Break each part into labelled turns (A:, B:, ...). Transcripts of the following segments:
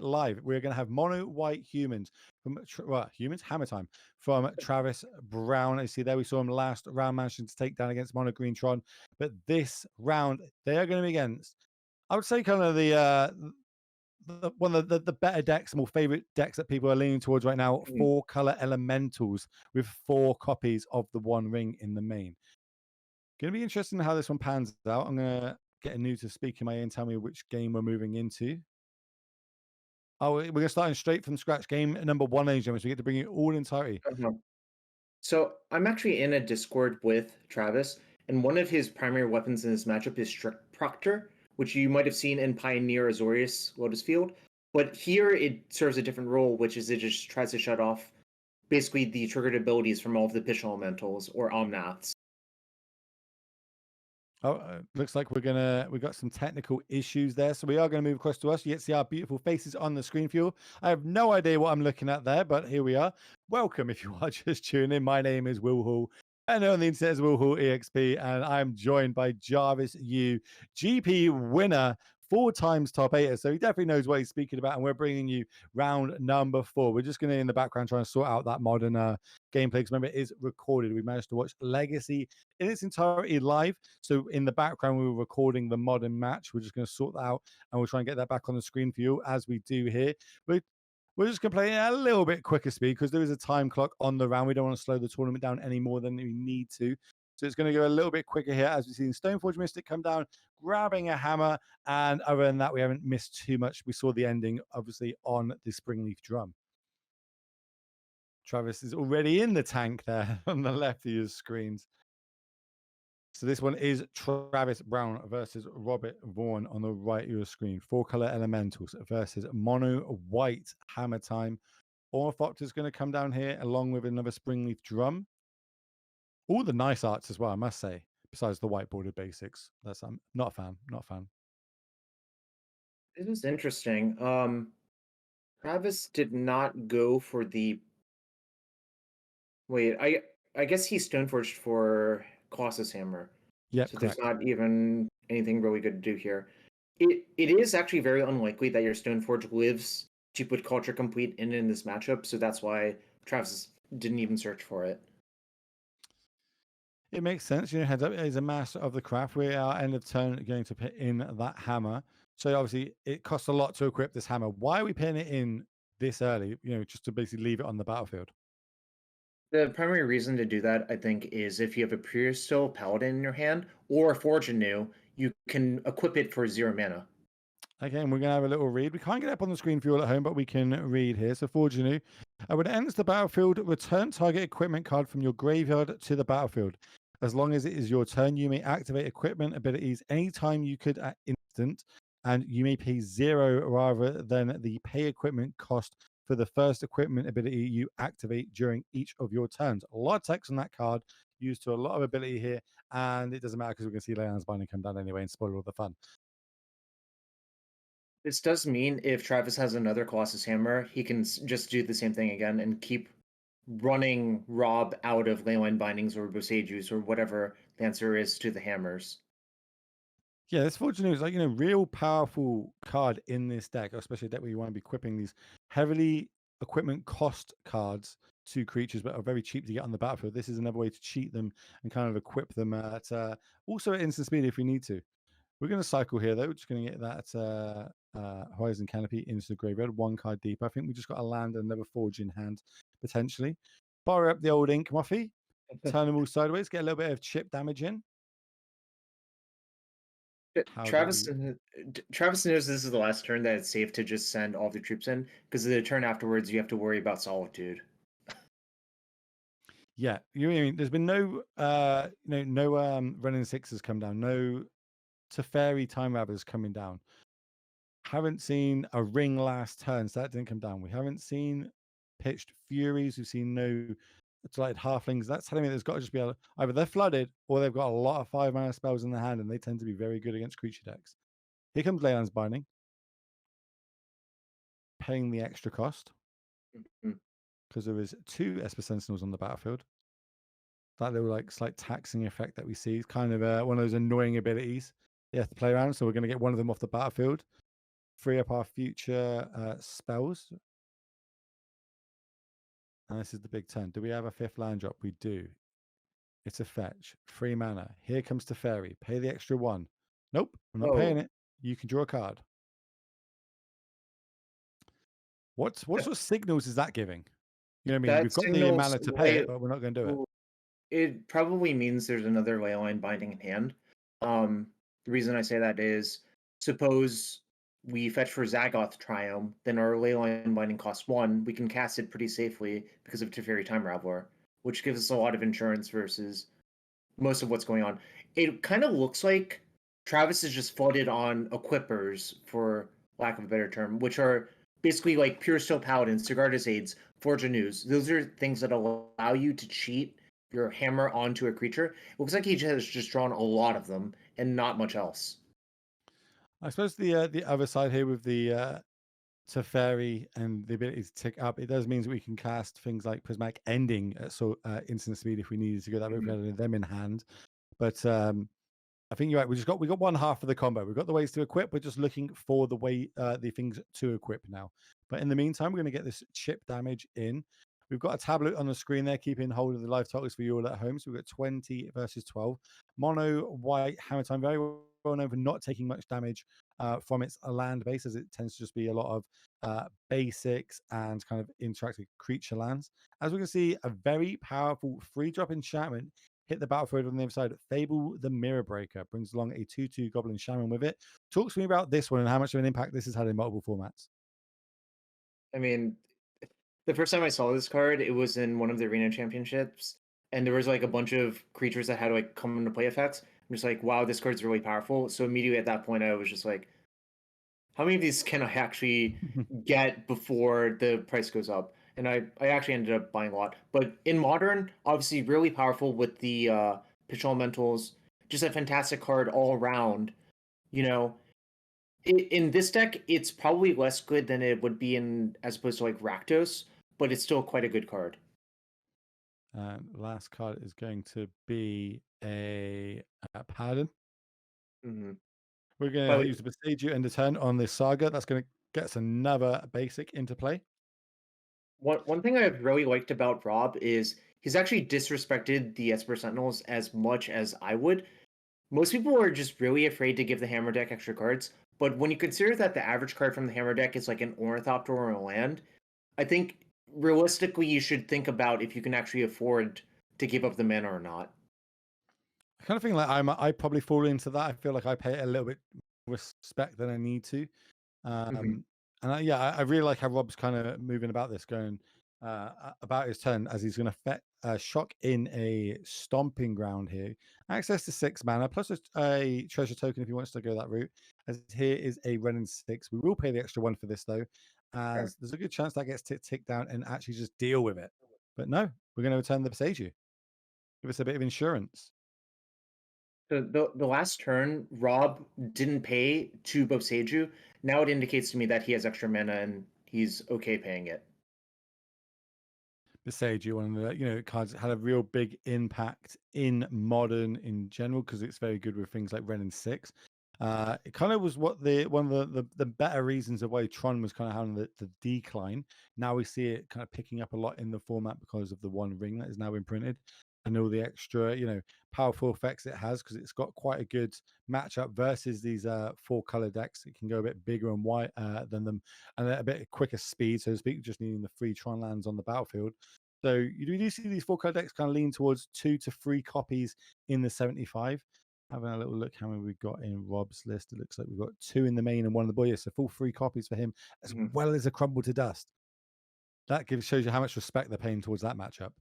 A: live. We're going to have mono white humans from Hammertime from Travis Brown. I see there we saw him last round managing to take down against mono green Tron, but this round they are going to be against, I would say, kind of one of the better decks, more favorite decks that people are leaning towards right now. 4-color elementals with 4 copies of the One Ring in the main. Going to be interesting how this one pans out. I'm going to get a new to speak in my ear and tell me which game we're moving into. Oh, we're going to start in straight from scratch. Game number 1, ladies and gentlemen. So we get to bring it all in entirety.
B: So I'm actually in a Discord with Travis, and one of his primary weapons in this matchup is Strict Proctor, which you might have seen in Pioneer Azorius Lotus Field. But here it serves a different role, which is it just tries to shut off basically the triggered abilities from all of the Pitch Elementals or Omnaths.
A: Oh, looks like we got some technical issues there, so we are going to move across to us. You get to see our beautiful faces on the screen for you. I have no idea what I'm looking at there, but here we are. Welcome if you are just tuning in. My name is Will Hall. I know on the internet is Will Hall EXP, and I'm joined by Jarvis Yu, GP winner, 4 times top 8er, so he definitely knows what he's speaking about, and we're bringing you round number 4. We're just going to, in the background, try and sort out that modern gameplay, because remember, it is recorded. We managed to watch Legacy in its entirety live, so in the background, we were recording the modern match. We're just going to sort that out, and we'll try and get that back on the screen for you, as we do here. We're just going to play a little bit quicker speed, because there is a time clock on the round. We don't want to slow the tournament down any more than we need to. So it's going to go a little bit quicker here, as we've seen Stoneforge Mystic come down, grabbing a hammer. And other than that, we haven't missed too much. We saw the ending, obviously, on the Springleaf Drum. Travis is already in the tank there on the left of your screens. So this one is Travis Brown versus Robert Vaughan on the right of your screen. 4-color elementals versus mono white Hammertime. Ornithopter is going to come down here along with another Springleaf Drum. All the nice arts as well, I must say, besides the whiteboarded basics. That's I'm not a fan. Not a fan.
B: This is interesting. Travis did not go for the. Wait, I guess he Stoneforged for Colossus Hammer.
A: Yeah,
B: so
A: correct.
B: There's not even anything really good to do here. It is actually very unlikely that your Stoneforge lives to put Culture Complete in this matchup, so that's why Travis didn't even search for it.
A: It makes sense. You know, heads up, he's a master of the craft. We are end of turn going to put in that hammer. So obviously it costs a lot to equip this hammer. Why are we putting it in this early? You know, just to basically leave it on the battlefield.
B: The primary reason to do that, I think, is if you have a Pure Steel Paladin in your hand or a Forge Anew, you can equip it for 0 mana.
A: Okay, and we're going to have a little read. We can't get up on the screen for you all at home, but we can read here. So Forge Anew. When it enters the battlefield, return target equipment card from your graveyard to the battlefield. As long as it is your turn, you may activate equipment abilities anytime you could at instant, and you may pay 0 rather than the pay equipment cost for the first equipment ability you activate during each of your turns. A lot of text on that card, used to a lot of ability here, and it doesn't matter because we're going to see Leyland's Binding come down anyway and spoil all the fun.
B: This does mean if Travis has another Colossus Hammer, he can just do the same thing again and keep running Rob out of Leyline Bindings or Boseijus or whatever the answer is to the hammers.
A: Yeah, this Fortune is like, you know, real powerful card in this deck, especially a deck where you want to be equipping these heavily equipment cost cards to creatures, but are very cheap to get on the battlefield. This is another way to cheat them and kind of equip them at also at instant speed if we need to. We're going to cycle here, though. We're just going to get that Horizon Canopy into the graveyard, 1 card deep. I think we just got to land another Forge in hand, potentially. Fire up the old Ink Muffy, turn them all sideways, get a little bit of chip damage in.
B: Travis knows this is the last turn that it's safe to just send all the troops in, because the turn afterwards you have to worry about Solitude.
A: Yeah, you mean there's been no running sixes come down, no Teferi Time Rabbers coming down. Haven't seen a ring last turn, so that didn't come down. We haven't seen pitched Furies. We've seen no delighted halflings. That's telling me there's got to just be either they're flooded or they've got a lot of 5-mana spells in their hand, and they tend to be very good against creature decks. Here comes Leyland's Binding, paying the extra cost because there is 2 Esper Sentinels on the battlefield. That little like slight taxing effect that we see is kind of one of those annoying abilities you have to play around. So we're going to get one of them off the battlefield. free up our future spells. And this is the big turn. Do we have a 5th land drop? We do. It's a fetch. 3 mana. Here comes Teferi. Pay the extra 1. Nope, I'm not paying
B: Oh,
A: it. You can draw a card. What sort of signals is that giving? You know what I mean?
B: that
A: We've got the
B: signals
A: mana to pay it, but we're not going to do it.
B: it probably means there's another Leyline Binding in hand. The reason I say that is, suppose we fetch for Zagoth Triumph, then our Leyline Binding costs 1. We can cast it pretty safely because of Teferi Time Raveler, which gives us a lot of insurance versus most of what's going on. It kind of looks like Travis is just flooded on equippers, for lack of a better term, which are basically like Pure Steel Paladins, Sigarda's Aids, Forge News. Those are things that allow you to cheat your hammer onto a creature. It looks like he has just drawn a lot of them and not much else.
A: I suppose the other side here with the Teferi and the ability to tick up, it does mean that we can cast things like Prismatic Ending at instant speed if we needed to go that route. We had them in hand, but I think you're right. We got one half of the combo. We've got the ways to equip. We're just looking for the way the things to equip now. But in the meantime, we're going to get this chip damage in. We've got a tablet on the screen there, keeping hold of the live totals for you all at home. So we've got 20 versus 12. Mono white Hammertime, very well known for not taking much damage from its land base, as it tends to just be a lot of basics and kind of interactive creature lands. As we can see, a very powerful 3-drop enchantment hit the battlefield on the other side. Fable the Mirror Breaker brings along a 2/2 Goblin Shaman with it. Talk to me about this one and how much of an impact this has had in multiple formats.
B: I mean, the first time I saw this card, it was in one of the arena championships, and there was like a bunch of creatures that had like come into play effects. I'm just like, wow, this card's really powerful. So immediately at that point, I was just like, how many of these can I actually get before the price goes up? And I actually ended up buying a lot. But in Modern, obviously really powerful with the Pitch Elementals. Just a fantastic card all around. You know, in this deck, it's probably less good than it would be in as opposed to like Rakdos, but it's still quite a good card.
A: Last card is going to be a Paladin.
B: Mm-hmm.
A: We're going to use the Bestage You end of turn on this Saga. That's going to get us another basic into play.
B: One thing I've really liked about Rob is he's actually disrespected the Esper Sentinels as much as I would. Most people are just really afraid to give the Hammer deck extra cards, but when you consider that the average card from the Hammer deck is like an Ornithopter or a land, I think realistically you should think about if you can actually afford to give up the mana or not.
A: I kind of think like I probably fall into that. I feel like I pay it a little bit more respect than I need to.
B: Mhm.
A: And I really like how Rob's kind of moving about this, going about his turn as he's going to shock in a stomping ground here. Access to 6 mana plus a treasure token if he wants to go that route. As here is a running 6. We will pay the extra 1 for this though, as
B: Sure.
A: there's a good chance that gets ticked down and actually just deal with it. But no, we're going to return the Besage. Give us a bit of insurance.
B: So the last turn, Rob didn't pay to Boseiju. Now it indicates to me that he has extra mana and he's okay paying it.
A: Besage, one of the cards that had a real big impact in Modern in general because it's very good with things like Ren and 6. It kind of was one of the better reasons of why Tron was kind of having the decline. Now we see it kind of picking up a lot in the format because of the one ring that is now imprinted and all the extra powerful effects it has, because it's got quite a good matchup versus these 4-color decks. It can go a bit bigger and white than them and a bit quicker speed, so to speak, just needing the 3 Tron lands on the battlefield. So you do see these 4-color decks kind of lean towards 2 to 3 copies in the 75. Having a little look how many we've got in Rob's list. It looks like we've got 2 in the main and 1 in the boys, so full 3 copies for him, as well as a Crumble to Dust. That shows you how much respect they're paying towards that matchup.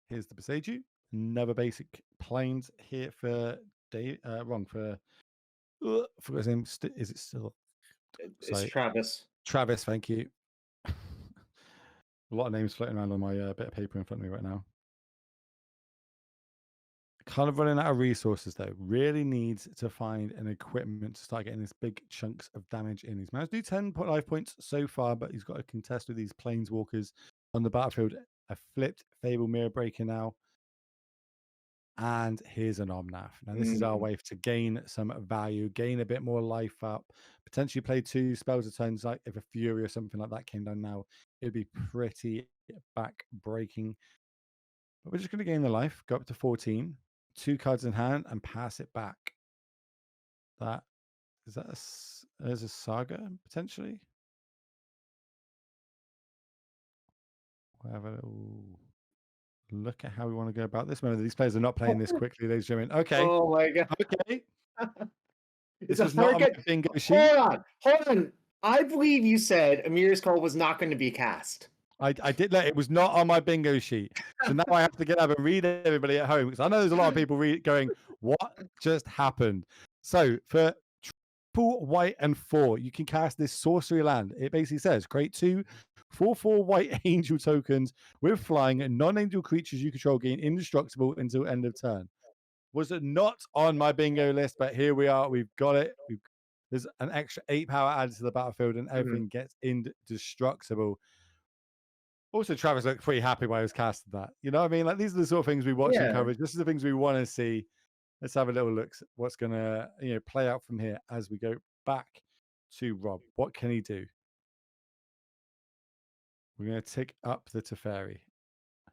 A: Here's the Besage. Another basic planes here for Dave. Forgot his name. Is it still?
B: It's Travis.
A: Travis, thank you. A lot of names floating around on my bit of paper in front of me right now. Kind of running out of resources though. Really needs to find an equipment to start getting this big chunks of damage in. He's managed to do 10 life points so far, but he's got to contest with these planeswalkers on the battlefield. A flipped Fable Mirror Breaker now. And here's an Omnath. Now, this is our
B: Mm.
A: way to gain some value, gain a bit more life up, potentially play 2 spells a turn. Like if a Fury or something like that came down now, it'd be pretty back breaking. But we're just going to gain the life, go up to 14, 2 cards in hand, and pass it back. That is that there's a Saga potentially. We'll have a little look at how we want to go about this. Remember, these players are not playing this quickly, ladies and gentlemen. Okay,
B: Oh my god.
A: okay.
B: It's
A: This
B: a
A: was not on
B: target.
A: my bingo sheet.
B: Hold on. I believe you said Amir's Call was not going to be cast.
A: I did let it was not on my bingo sheet. So now I have to get up and read everybody at home because I know there's a lot of people going, what just happened? So for triple white and 4, you can cast this sorcery land. It basically says create 2 4/4 white angel tokens with flying, and non-angel creatures you control gain indestructible until end of turn. Was it not on my bingo list? But here we are. We've got it. There's an extra 8 power added to the battlefield, and everything gets indestructible. Also, Travis looked pretty happy while he was casting that. You know what I mean? Like, these are the sort of things we watch in coverage. This is the things we want to see. Let's have a little look at what's going to play out from here as we go back to Rob. What can he do? We're going to tick up the Teferi.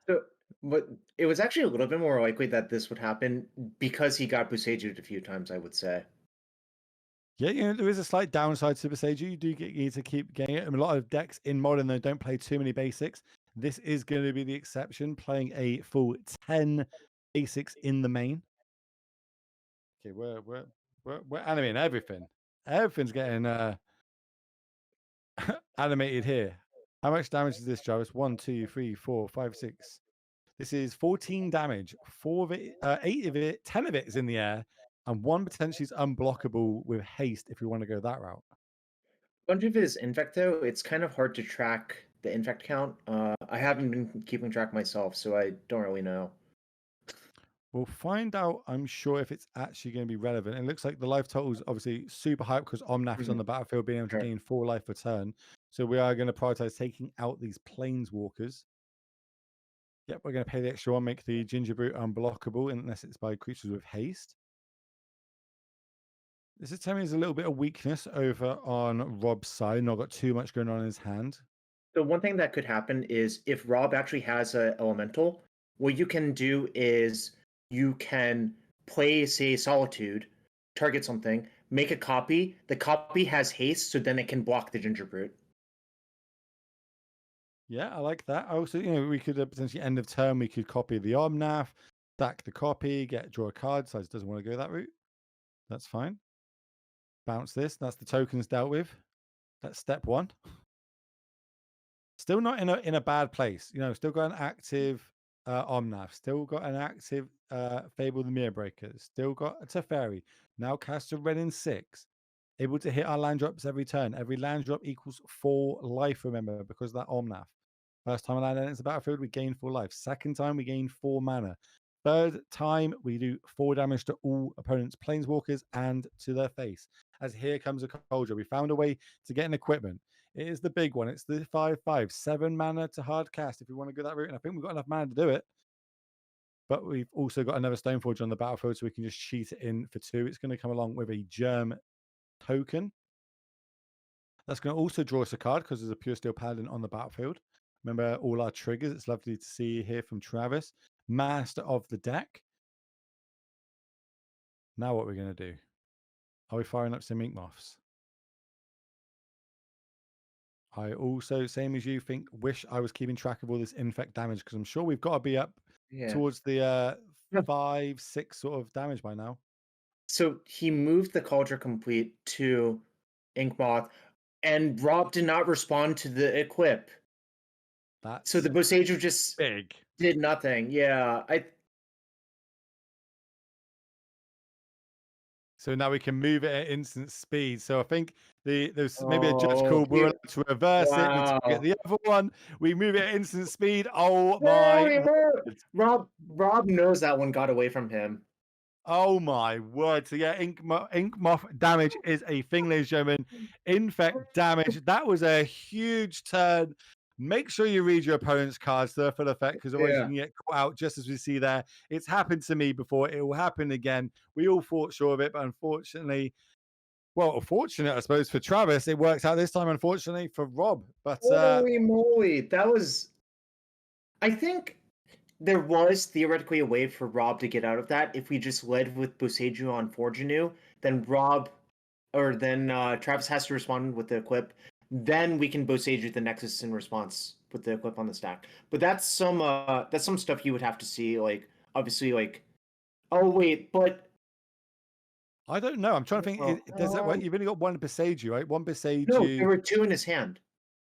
B: So, but it was actually a little bit more likely that this would happen because he got Boussage'd a few times, I would say.
A: Yeah, there is a slight downside to Boussage'd. You do need to keep getting it. And a lot of decks in Modern, though, don't play too many basics. This is going to be the exception, playing a full 10 basics in the main. Okay, we're animating everything. Everything's getting animated here. How much damage is this, Jarvis? 1, 2, 3, 4, 5, 6. This is 14 damage. 4 of it, 8 of it, 10 of it is in the air, and 1 potentially is unblockable with haste if we want to go that route.
B: Bunch of it is infect though. It's kind of hard to track the infect count. I haven't been keeping track myself, so I don't really know.
A: We'll find out, I'm sure, if it's actually going to be relevant. It looks like the life total is obviously super high because Omnath is on the battlefield, being able to gain 4 life per turn. So we are going to prioritize taking out these planeswalkers. Yep, we're going to pay the extra 1, make the Ginger Brute unblockable unless it's by creatures with haste. This is telling me there's a little bit of weakness over on Rob's side. Not got too much going on in his hand.
B: So one thing that could happen is if Rob actually has an elemental, what you can do is you can play, say, Solitude, target something, make a copy. The copy has haste, so then it can block the Ginger Brute.
A: Yeah, I like that. Also, we could potentially end of turn, we could copy the Omnath, stack the copy, draw a card. Size doesn't want to go that route. That's fine. Bounce this. That's the tokens dealt with. That's step 1. Still not in a bad place. Still got an active Omnath. Still got an active Fable the Mirror Breakers. Still got a Teferi. Now cast a red in 6. Able to hit our land drops every turn. Every land drop equals 4 life, remember, because of that Omnath. First time a land enters the battlefield, we gain 4 life. Second time, we gain 4 mana. Third time, we do 4 damage to all opponents' planeswalkers and to their face. As here comes a Cauldron. We found a way to get an equipment. It is the big one. It's the 5/5, 7 mana to hard cast if we want to go that route. And I think we've got enough mana to do it. But we've also got another Stoneforge on the battlefield, so we can just cheat it in for 2. It's going to come along with a Germ token. That's going to also draw us a card because there's a Pure Steel Paladin on the battlefield. Remember all our triggers. It's lovely to see here from Travis. Master of the deck. Now what we're going to do? Are we firing up some Ink Moths? I also, same as you, wish I was keeping track of all this infect damage because I'm sure we've got to be up towards the 5, 6 sort of damage by now.
B: So he moved the Cauldron Complete to Inkmoth, and Rob did not respond to the equip. So the Boussage'd just
A: big.
B: Did nothing. Yeah,
A: So now we can move it at instant speed. So I think there's maybe a judge call. We're allowed to reverse it. We get the other one. We move it at instant speed. Oh my word.
B: Rob knows that one got away from him.
A: Oh my word. So yeah, Ink Moth damage is a thing, ladies and gentlemen. Infect damage. That was a huge turn Make sure you read your opponent's cards for the effect, because otherwise you
B: Yeah.
A: can get caught out, just as we see there. It's happened to me before. It will happen again. We all thought sure of it, but unfortunately, well, fortunate, I suppose, for Travis, it works out this time, unfortunately, for Rob. But
B: Holy moly, that was. I think there was theoretically a way for Rob to get out of that if we just led with Boseiju on Forgenew, then Travis has to respond with the equip. Then we can Boseiju the Nexus in response with the equip on the stack. But that's some stuff you would have to see. Like obviously, like oh wait, but
A: I don't know. I'm trying to
B: well,
A: think. Does that? What, you've only got one Beseiju, right? One
B: no, there
A: Beseiju.
B: were two in his hand,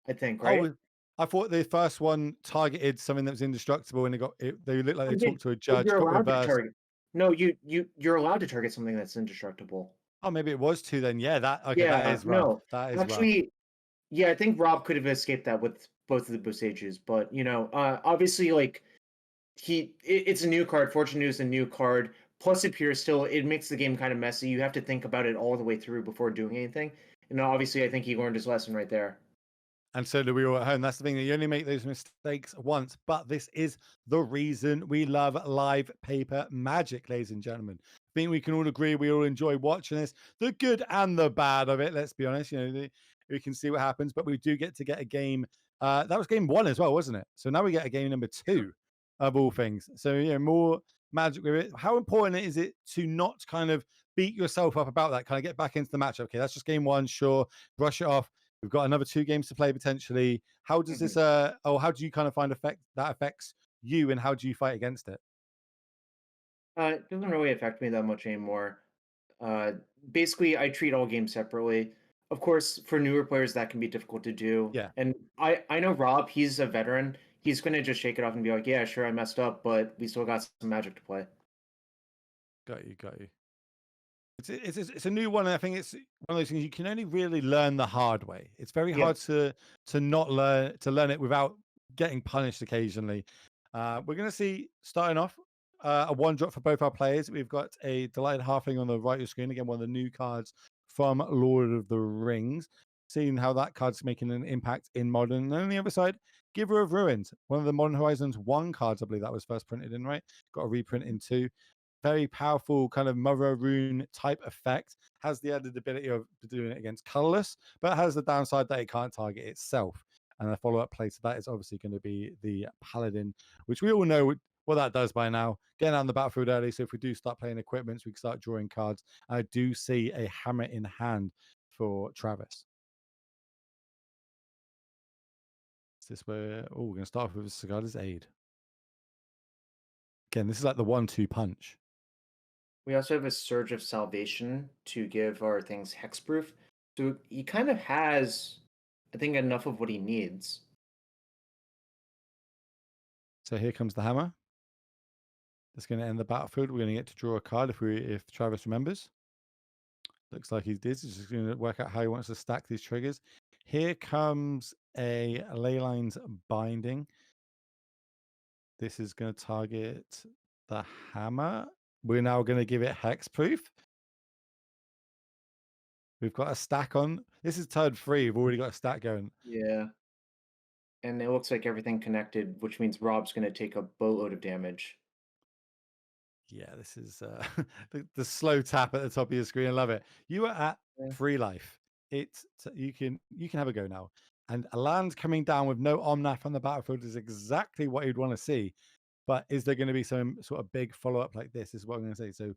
B: I think, right?
A: Oh, I thought the first one targeted something that was indestructible, and they looked like they
B: Yeah,
A: talked to a
B: but
A: judge,
B: you're
A: got
B: allowed to
A: reversed.
B: target. No, you're allowed to target something that's indestructible.
A: Oh, maybe it was two then. Yeah, that okay. That
B: Yeah,
A: is rough.
B: no,
A: That is rough.
B: actually, yeah, I think Rob could have escaped that with both of the Boseijus, but obviously, like it's a new card. Fortune News is a new card. Plus, Appear still, it makes the game kind of messy. You have to think about it all the way through before doing anything. And obviously, I think he learned his lesson right there.
A: And so do we all at home. That's the thing. You only make those mistakes once, but this is the reason we love live paper magic, ladies and gentlemen. I think we can all agree we all enjoy watching this, the good and the bad of it. Let's be honest. We can see what happens, but we do get to get a game. That was game one as well, wasn't it? So now we get a game number two of all things. So more magic with it. How important is it to not kind of beat yourself up about that? Kind of get back into the match. Okay, that's just game one. Sure, brush it off. We've got another 2 games to play potentially. How does this how do you kind of find that affects you, and how do you fight against it?
B: It doesn't really affect me that much anymore. Uh, Basically, I treat all games separately. Of course, for newer players, that can be difficult to do.
A: Yeah,
B: And I know Rob, he's a veteran. He's going to just shake it off and be like, yeah, sure, I messed up, but we still got some magic to play.
A: got you. It's a new one, and I think it's one of those things you can only really learn the hard way. It's very
B: Yeah.
A: hard to not learn it without getting punished occasionally. We're going to see starting off a one drop for both our players. We've got a Delighted Halfling on the right of your screen. Again, one of the new cards from Lord of the Rings. Seeing how that card's making an impact in Modern. And on the other side, Giver of Ruins, one of the Modern Horizons 1 cards, I believe that was first printed in, right? Got a reprint in 2. Very powerful kind of Mother Rune type effect. Has the added ability of doing it against colorless, but has the downside that it can't target itself. And the follow-up play to that is obviously going to be the Paladin, which we all know what that does by now. Getting on the battlefield early, so if we do start playing equipments, we can start drawing cards. I do see a hammer in hand for Travis. Is this where? Oh, we're going to start with Sagada's Aid. Again, this is like the 1-2 punch.
B: We also have a Surge of Salvation to give our things hexproof. So he kind of has, I think, enough of what he needs.
A: So here comes the hammer. That's going to end the battlefield. We're going to get to draw a card if Travis remembers. Looks like he did. He's just going to work out how he wants to stack these triggers. Here comes a Leyline's Binding. This is going to target the hammer. We're now going to give it hexproof. We've got a stack on. This is turn 3. We've already got a stack going.
B: Yeah. And it looks like everything connected, which means Rob's going to take a boatload of damage.
A: Yeah, this is the slow tap at the top of your screen. I love it. You are at 3 life. You can have a go now. And a land coming down with no Omnath on the battlefield is exactly what you'd want to see. But is there going to be some sort of big follow-up like this? Is what I'm going to say. So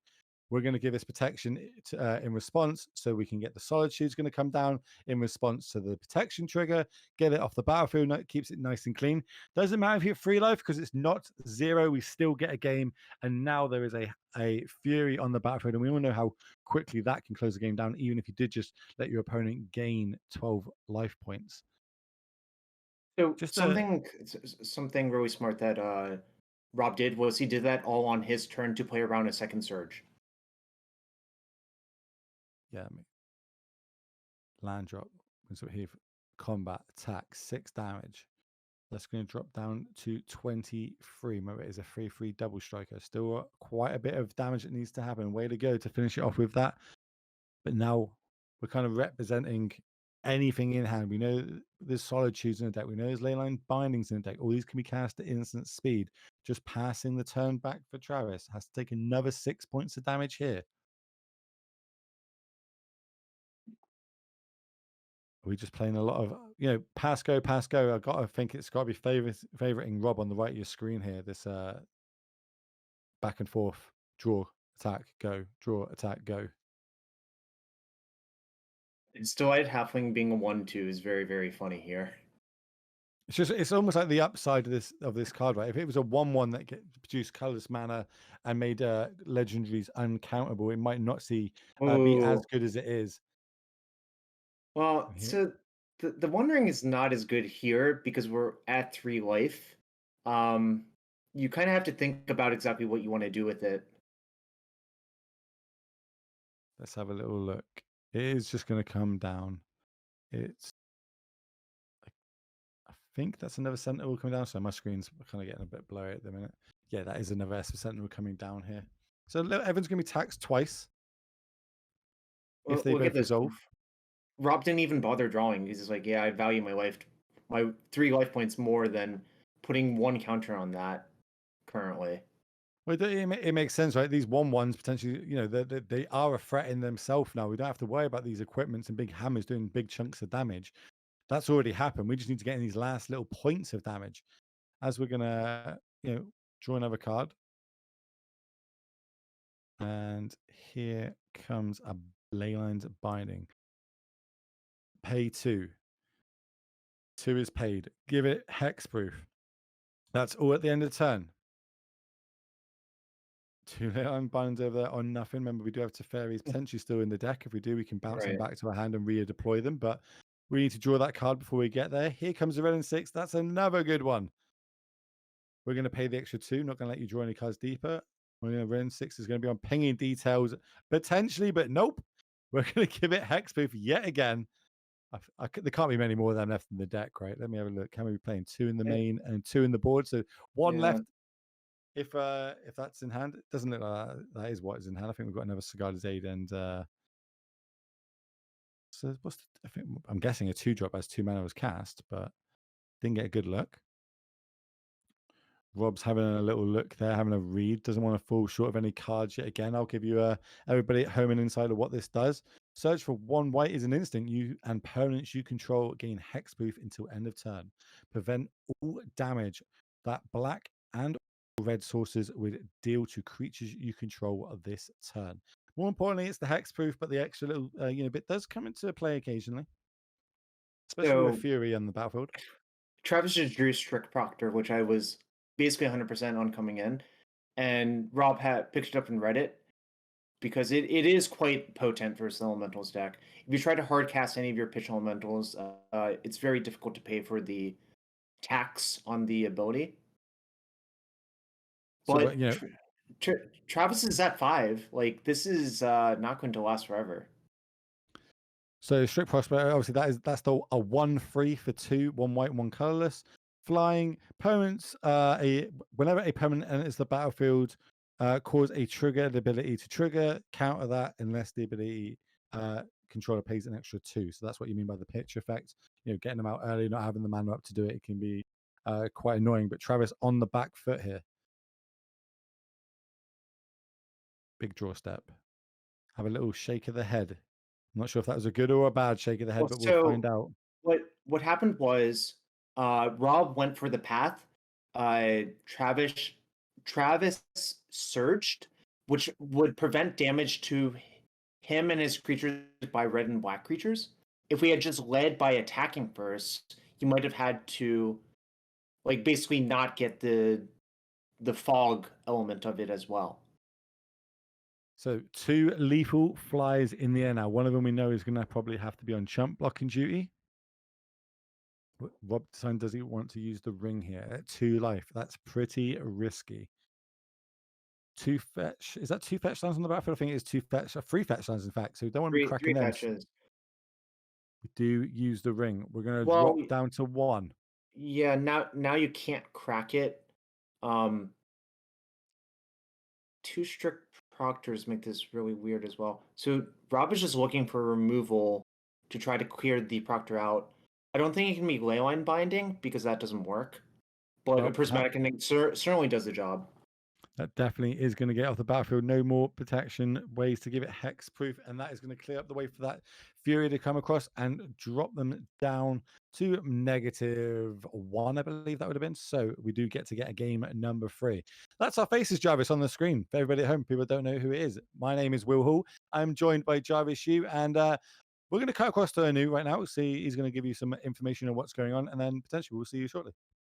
A: we're going to give this protection in response, so we can get the Solitude's going to come down in response to the protection trigger, get it off the battlefield, it keeps it nice and clean. Doesn't matter if you're 3 life, because it's not 0, we still get a game. And now there is a Fury on the battlefield, and we all know how quickly that can close the game down, even if you did just let your opponent gain 12 life points.
B: So
A: Just
B: something really smart that Rob did was he did that all on his turn to play around a second Surge.
A: Yeah, land drop. So here, combat attack 6 damage. That's going to drop down to 23. Remember, it is a 3/3 double striker. Still quite a bit of damage that needs to happen. Way to go to finish it off with that. But now we're kind of representing anything in hand. We know there's Solitudes in the deck. We know there's Leyline Bindings in the deck. All these can be cast at instant speed. Just passing the turn back for Travis. Has to take another 6 points of damage here. Are we just playing a lot of, pass go, pass go? I've got to think it's got to be favoriting Rob on the right of your screen here. This back and forth, draw, attack, go, draw, attack, go.
B: Still-eyed Halfling being a 1/2 is very, very funny here.
A: It's almost like the upside of this card, right? If it was a 1/1 that produced colorless mana and made legendaries uncountable, it might not be as good as it is.
B: Well, so the One Ring is not as good here because we're at 3 life. You kind of have to think about exactly what you want to do with it.
A: Let's have a little look. It is just going to come down. I think that's another Sentinel coming down. So my screen's kind of getting a bit blurry at the minute. Yeah, that is another Sentinel coming down here. So everyone's going to be taxed twice if they both resolve.
B: Rob didn't even bother drawing. He's just like, yeah, I value my 3 life points more than putting 1 counter on that currently.
A: Well, it makes sense, right? These 1/1s potentially, they are a threat in themselves now. We don't have to worry about these equipments and big hammers doing big chunks of damage. That's already happened. We just need to get in these last little points of damage. As we're gonna, draw another card. And here comes a Leyline's Binding. Pay 2. 2 is paid. Give it hexproof. That's all at the end of the turn. 2 Leyline Bindings over there on nothing. Remember, we do have Teferi's potentially still in the deck. If we do, we can bounce them back to our hand and redeploy them. But we need to draw that card before we get there. Here comes the red and 6. That's another good one. We're going to pay the extra 2. Not going to let you draw any cards deeper. We're going to red and 6 is going to be on pinging details potentially, but nope. We're going to give it hexproof yet again. There can't be many more of them left in the deck, right? Let me have a look. Can we be playing 2 in the main and 2 in the board? So 1 left. If that's in hand, it doesn't look like that is what is in hand. I think we've got another Cigar's Aid and so I'm guessing a 2-drop as 2 mana was cast, but didn't get a good look. Rob's having a little look there, having a read. Doesn't want to fall short of any cards yet again. I'll give you everybody at home an insight of what this does. Search for 1 white is an instant. You and permanents you control gain hexproof until end of turn. Prevent all damage that black and red sources would deal to creatures you control this turn. More importantly, it's the hexproof, but the extra little bit does come into play occasionally, especially with Fury on the battlefield.
B: Travis just drew Strict Proctor, which I was basically 100% on coming in, and Rob had picked it up and read it because it is quite potent versus the Elementals deck. If you try to hard cast any of your pitch Elementals, it's very difficult to pay for the tax on the ability. But Travis is at 5. Like, this is not going to last forever.
A: So Strict Prospect, obviously that's a 1/3 for 2, 1 white, 1 colorless. Flying permanents, whenever a permanent enters the battlefield, cause a trigger, the ability to trigger, counter that unless the ability controller pays an extra 2. So that's what you mean by the pitch effect. Getting them out early, not having the mana up to do it, can be quite annoying. But Travis on the back foot here. Big draw step. Have a little shake of the head. I'm not sure if that was a good or a bad shake of the head, but we'll find out.
B: What happened was Rob went for the path. Travis surged, which would prevent damage to him and his creatures by red and black creatures. If we had just led by attacking first, you might have had to basically not get the fog element of it as well.
A: So 2 lethal flies in the air now. One of them we know is going to probably have to be on chump blocking duty. Rob does he want to use the ring here at 2 life? That's pretty risky. 2 fetch. Is that 2 fetch lands on the battlefield? I think it's 2 fetch, 3 fetch lands in fact. So we don't want to be cracking them. We do use the ring. We're going to drop down to 1.
B: Yeah, now you can't crack it. 2 Strict Proctors make this really weird as well. So Rob is just looking for removal to try to clear the Proctor out. I don't think it can be leyline binding because that doesn't work, but a
A: Well,
B: prismatic ending certainly does the job.
A: that definitely is going to get off the battlefield. No more protection, ways to give it hex proof, and that is going to clear up the way for that Fury to come across and drop them down to -1, I believe that would have been. So we do get to get a game number 3. That's our faces, Jarvis, on the screen. For everybody at home, people don't know who it is. My name is Will Hall. I'm joined by Jarvis Yu, and we're going to cut across to Anu right now. See, he's going to give you some information on what's going on, and then potentially we'll see you shortly.